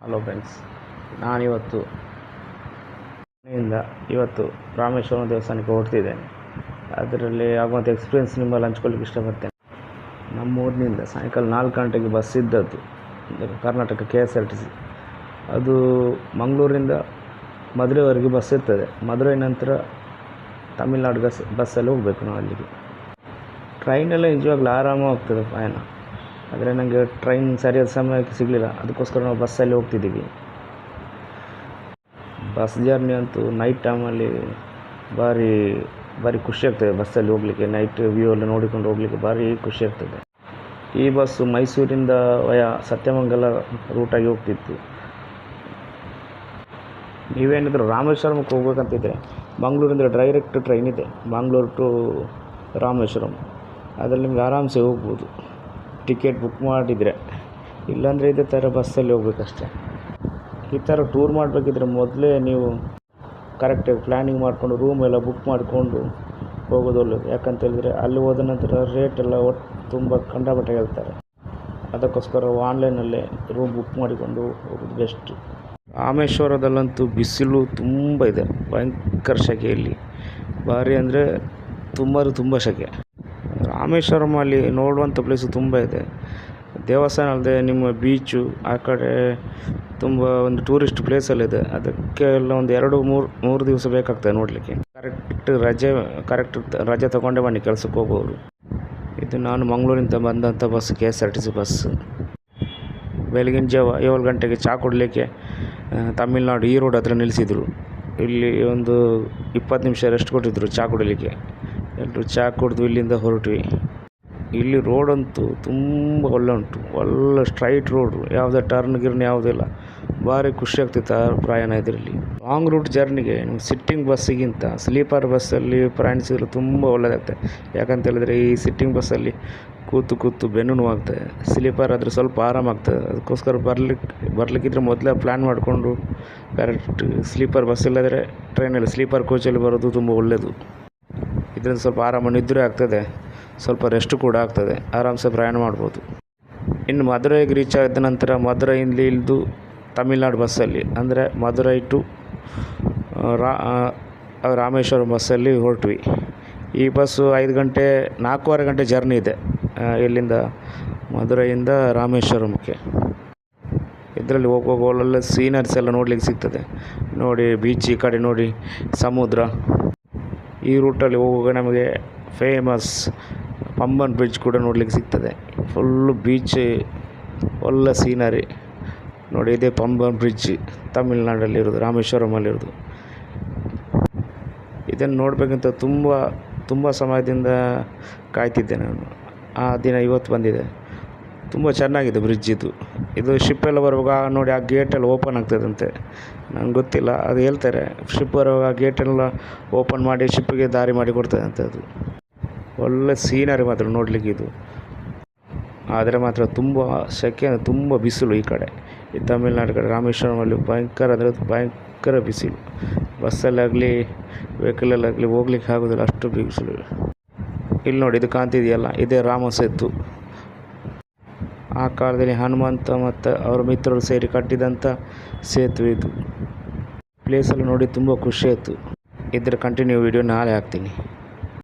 Hello friends, ನಾನಿವತ್ತು ಇವತ್ತು ರಾಮೇಶ್ವರಂ ದೇವಸ್ಥಾನಕ್ಕೆ ಹೊರಡ್ತಿದ್ದೇನೆ. ಅದರಲ್ಲಿ ಆಗುವಂಥ ಎಕ್ಸ್ಪೀರಿಯೆನ್ಸ್ ನಿಮ್ಮಲ್ಲಿ ಹಂಚ್ಕೊಳ್ಳಿಕ್ಕೆ ಇಷ್ಟಪಡ್ತೇನೆ. ನಮ್ಮೂರಿನಿಂದ ಸಾಯಂಕಾಲ 4 ಗಂಟೆಗೆ ಬಸ್ ಇದ್ದದ್ದು, ಕರ್ನಾಟಕ KSRTC. ಅದು ಮಂಗಳೂರಿಂದ ಮಧುರೆವರೆಗೆ ಬಸ್ ಇರ್ತದೆ. ಮಧುರೈ ನಂತರ ತಮಿಳ್ನಾಡು ಬಸ್ಸಲ್ಲಿ ಹೋಗಬೇಕು ನಾವು ಅಲ್ಲಿಗೆ. ಟ್ರೈನೆಲ್ಲ ನಿಜವಾಗ್ಲೂ ಆರಾಮವಾಗ್ತದೆ ಪ್ರಯಾಣ. ಆದರೆ ನನಗೆ ಟ್ರೈನ್ ಸರಿಯಾದ ಸಮಯಕ್ಕೆ ಸಿಗಲಿಲ್ಲ, ಅದಕ್ಕೋಸ್ಕರ ನಾವು ಬಸ್ಸಲ್ಲಿ ಹೋಗ್ತಿದ್ದೀವಿ. ಬಸ್ ಜರ್ನಿ ಅಂತೂ ನೈಟ್ ಟೈಮಲ್ಲಿ ಭಾರಿ ಖುಷಿ ಆಗ್ತದೆ. ಬಸ್ಸಲ್ಲಿ ಹೋಗಲಿಕ್ಕೆ, ನೈಟ್ ವ್ಯೂ ಎಲ್ಲ ನೋಡಿಕೊಂಡು ಹೋಗಲಿಕ್ಕೆ ಭಾರಿ ಖುಷಿ ಆಗ್ತದೆ. ಈ ಬಸ್ಸು ಮೈಸೂರಿಂದ ವಯ ಸತ್ಯಮಂಗಲ ರೂಟಾಗಿ ಹೋಗ್ತಿತ್ತು. ನೀವೇನಿದ್ರು ರಾಮೇಶ್ವರಮಕ್ಕೆ ಹೋಗ್ಬೇಕಂತಿದ್ರೆ ಮಂಗಳೂರಿಂದ ಡೈರೆಕ್ಟ್ ಟ್ರೈನ್ ಇದೆ, ಮಂಗಳೂರು ಟು ರಾಮೇಶ್ವರಂ. ಅದರಲ್ಲಿ ನಿಮ್ಗೆ ಆರಾಮ್ಸೆ ಹೋಗ್ಬೋದು ಟಿಕೆಟ್ ಬುಕ್ ಮಾಡಿದರೆ. ಇಲ್ಲಾಂದರೆ ಇದೇ ಥರ ಬಸ್ಸಲ್ಲಿ ಹೋಗ್ಬೇಕಷ್ಟೆ. ಈ ಥರ ಟೂರ್ ಮಾಡಬೇಕಿದ್ರೆ ಮೊದಲೇ ನೀವು ಕರೆಕ್ಟಾಗಿ ಪ್ಲ್ಯಾನಿಂಗ್ ಮಾಡಿಕೊಂಡು ರೂಮ್ ಎಲ್ಲ ಬುಕ್ ಮಾಡಿಕೊಂಡು ಹೋಗೋದು ಒಳ್ಳೆಯದು. ಯಾಕಂತೇಳಿದರೆ ಅಲ್ಲಿ ಹೋದ ನಂತರ ರೇಟೆಲ್ಲ ತುಂಬ ಕಂಡಾಪಟ್ಟೆ ಹೇಳ್ತಾರೆ. ಅದಕ್ಕೋಸ್ಕರ ಆನ್ಲೈನಲ್ಲೇ ರೂಮ್ ಬುಕ್ ಮಾಡಿಕೊಂಡು ಹೋಗೋದು ಬೆಸ್ಟು. ರಾಮೇಶ್ವರದಲ್ಲಂತೂ ಬಿಸಿಲು ತುಂಬ ಇದೆ, ಭಯಂಕರ ಸೆಕೆಯಲ್ಲಿ. ಭಾರಿ ಅಂದರೆ ತುಂಬ ಸೆಕೆ. ರಾಮೇಶ್ವರಮಲ್ಲಿ ನೋಡುವಂಥ ಪ್ಲೇಸು ತುಂಬ ಇದೆ. ದೇವಸ್ಥಾನ ಅಲ್ಲದೆ ನಿಮ್ಮ ಬೀಚು ಆ ಕಡೆ ತುಂಬ ಒಂದು ಟೂರಿಸ್ಟ್ ಪ್ಲೇಸಲ್ಲಿದೆ. ಅದಕ್ಕೆಲ್ಲ ಒಂದು 2-3 ದಿವಸ ಬೇಕಾಗ್ತದೆ ನೋಡಲಿಕ್ಕೆ. ಕರೆಕ್ಟ್ ರಜೆ ತೊಗೊಂಡೇ ಬನ್ನಿ ಕೆಲಸಕ್ಕೆ ಹೋಗೋರು. ಇದು ನಾನು ಮಂಗಳೂರಿಂದ ಬಂದಂಥ ಬಸ್ KSRTC ಬಸ್ಸು. ಬೆಳಗಿನ ಜಾವ 7 ಗಂಟೆಗೆ ಚಹಾ ಕೊಡಲಿಕ್ಕೆ ತಮಿಳ್ನಾಡು ಈರೋಡ್ ಹತ್ರ ನಿಲ್ಲಿಸಿದರು. ಇಲ್ಲಿ ಒಂದು 20 ನಿಮಿಷ ರೆಸ್ಟ್ ಕೊಟ್ಟಿದ್ದರು ಚಹಾ ಕುಡಲಿಕ್ಕೆ. ಎಲ್ಲರೂ ಚಹಾ ಕುಡಿದು ಇಲ್ಲಿಂದ ಹೊರಟ್ವಿ. ಇಲ್ಲಿ ರೋಡಂತೂ ತುಂಬ ಒಳ್ಳೆ ಉಂಟು, ಒಳ್ಳೆ ಸ್ಟ್ರೈಟ್ ರೋಡು, ಯಾವುದೇ ಟರ್ನ್ ಯಾವುದಿಲ್ಲ. ಭಾರಿ ಖುಷಿ ಆಗ್ತಿತ್ತು ಪ್ರಯಾಣ ಇದರಲ್ಲಿ. ಲಾಂಗ್ ರೂಟ್ ಜರ್ನಿಗೆ ನಿಮ್ಗೆ ಸಿಟ್ಟಿಂಗ್ ಬಸ್ಸಿಗಿಂತ ಸ್ಲೀಪರ್ ಬಸ್ಸಲ್ಲಿ ಪ್ರಯಾಣಿಸಿದ್ರೆ ತುಂಬ ಒಳ್ಳೆಯದಾಗ್ತದೆ. ಯಾಕಂತೇಳಿದರೆ ಈ ಸಿಟ್ಟಿಂಗ್ ಬಸ್ಸಲ್ಲಿ ಕೂತು ಬೆನ್ನು ನೋವಾಗ್ತದೆ. ಸ್ಲೀಪರ್ ಆದರೆ ಸ್ವಲ್ಪ ಆರಾಮಾಗ್ತದೆ. ಅದಕ್ಕೋಸ್ಕರ ಬರಲಿಕ್ಕಿದ್ರೆ ಮೊದಲೇ ಪ್ಲ್ಯಾನ್ ಮಾಡಿಕೊಂಡು ಕರೆಕ್ಟ್ ಸ್ಲೀಪರ್ ಬಸ್ ಇಲ್ಲದ್ರೆ ಟ್ರೈನಲ್ಲಿ ಸ್ಲೀಪರ್ ಕೋಚಲ್ಲಿ ಬರೋದು ತುಂಬ ಒಳ್ಳೆಯದು. ಇದರಿಂದ ಸ್ವಲ್ಪ ಆರಾಮ ನಿದ್ರೆ ಆಗ್ತದೆ, ಸ್ವಲ್ಪ ರೆಸ್ಟ್ ಕೂಡ ಆಗ್ತದೆ, ಆರಾಮ್ಸೆ ಪ್ರಯಾಣ ಮಾಡ್ಬೋದು. ಇನ್ನು ಮಧುರೈಗೆ ರೀಚ್ ಆದ ನಂತರ ಮಧುರೈಯಿಂದ ಇಳಿದು ತಮಿಳ್ನಾಡು ಬಸ್ಸಲ್ಲಿ ಅಂದರೆ ಮಧುರೈ ಟು ರಾಮೇಶ್ವರಂ ಬಸ್ಸಲ್ಲಿ ಹೊರಟ್ವಿ. ಈ ಬಸ್ಸು 4:15 ಗಂಟೆ ಜರ್ನಿ ಇದೆ ಇಲ್ಲಿಂದ ಮಧುರೈಯಿಂದ ರಾಮೇಶ್ವರಮಕ್ಕೆ. ಇದರಲ್ಲಿ ಹೋಗುವಾಗ ಒಳ್ಳೊಳ್ಳೆ ಸೀನರೀಸ್ ಎಲ್ಲ ನೋಡಲಿಕ್ಕೆ ಸಿಗ್ತದೆ. ನೋಡಿ ಬೀಚ್, ಈ ಕಡೆ ನೋಡಿ ಸಮುದ್ರ. ಈ ರೂಟಲ್ಲಿ ಹೋಗುವಾಗ ನಮಗೆ ಫೇಮಸ್ ಪಂಬನ್ ಬ್ರಿಡ್ಜ್ ಕೂಡ ನೋಡಲಿಕ್ಕೆ ಸಿಗ್ತದೆ. ಫುಲ್ಲು ಬೀಚ್, ಒಳ್ಳೆ ಸೀನರಿ ನೋಡಿ. ಇದೇ ಪಂಬನ್ ಬ್ರಿಡ್ಜ್ ತಮಿಳ್ನಾಡಲ್ಲಿರೋದು, ರಾಮೇಶ್ವರಮಲ್ಲಿರೋದು. ಇದನ್ನು ನೋಡಬೇಕಂತ ತುಂಬ ಸಮಯದಿಂದ ಕಾಯ್ತಿದ್ದೆ ನಾನು. ಆ ದಿನ ಇವತ್ತು ಬಂದಿದೆ. ತುಂಬ ಚೆನ್ನಾಗಿದೆ ಬ್ರಿಡ್ಜ್ ಇದು ಶಿಪ್ಪೆಲ್ಲ ಬರುವಾಗ ನೋಡಿ, ಆ ಗೇಟೆಲ್ಲ ಓಪನ್ ಆಗ್ತದಂತೆ. ನನಗೆ ಗೊತ್ತಿಲ್ಲ, ಅದು ಹೇಳ್ತಾರೆ ಶಿಪ್ ಬರುವಾಗ ಗೇಟೆಲ್ಲ ಓಪನ್ ಮಾಡಿ ಶಿಪ್ಪಿಗೆ ದಾರಿ ಮಾಡಿ ಕೊಡ್ತದೆ ಅಂತ. ಅದು ಒಳ್ಳೆ ಸೀನರಿ ಮಾತ್ರ ನೋಡಲಿಕ್ಕೆ ಇದು. ಆದರೆ ಮಾತ್ರ ತುಂಬ ಸೆಕೆ, ತುಂಬ ಬಿಸಿಲು ಈ ಕಡೆ. ಈ ತಮಿಳ್ನಾಡು ಕಡೆ ರಾಮೇಶ್ವರಮಲ್ಲಿ ಭಯಂಕರ ಬಿಸಿಲು. ಬಸ್ಸಲ್ಲಾಗಲಿ ವೆಹಿಕಲಲ್ಲಾಗಲಿ ಹೋಗ್ಲಿಕ್ಕೆ ಆಗೋದಿಲ್ಲ, ಅಷ್ಟು ಬಿಸಿಲು. ಇಲ್ಲಿ ನೋಡಿ, ಇದು ಕಾಣ್ತಿದೆಯಲ್ಲ, ಇದೇ ರಾಮ ಸೇತು. ಆ ಕಾಲದಲ್ಲಿ ಹನುಮಂತ ಮತ್ತು ಅವರ ಮಿತ್ರರು ಸೇರಿ ಕಟ್ಟಿದಂಥ ಸೇತುವೆ ಇದು. ಪ್ಲೇಸಲ್ಲಿ ನೋಡಿ ತುಂಬ ಖುಷಿ ಆಯಿತು. ಇದರ ಕಂಟಿನ್ಯೂ ವಿಡಿಯೋ ನಾಳೆ ಹಾಕ್ತೀನಿ.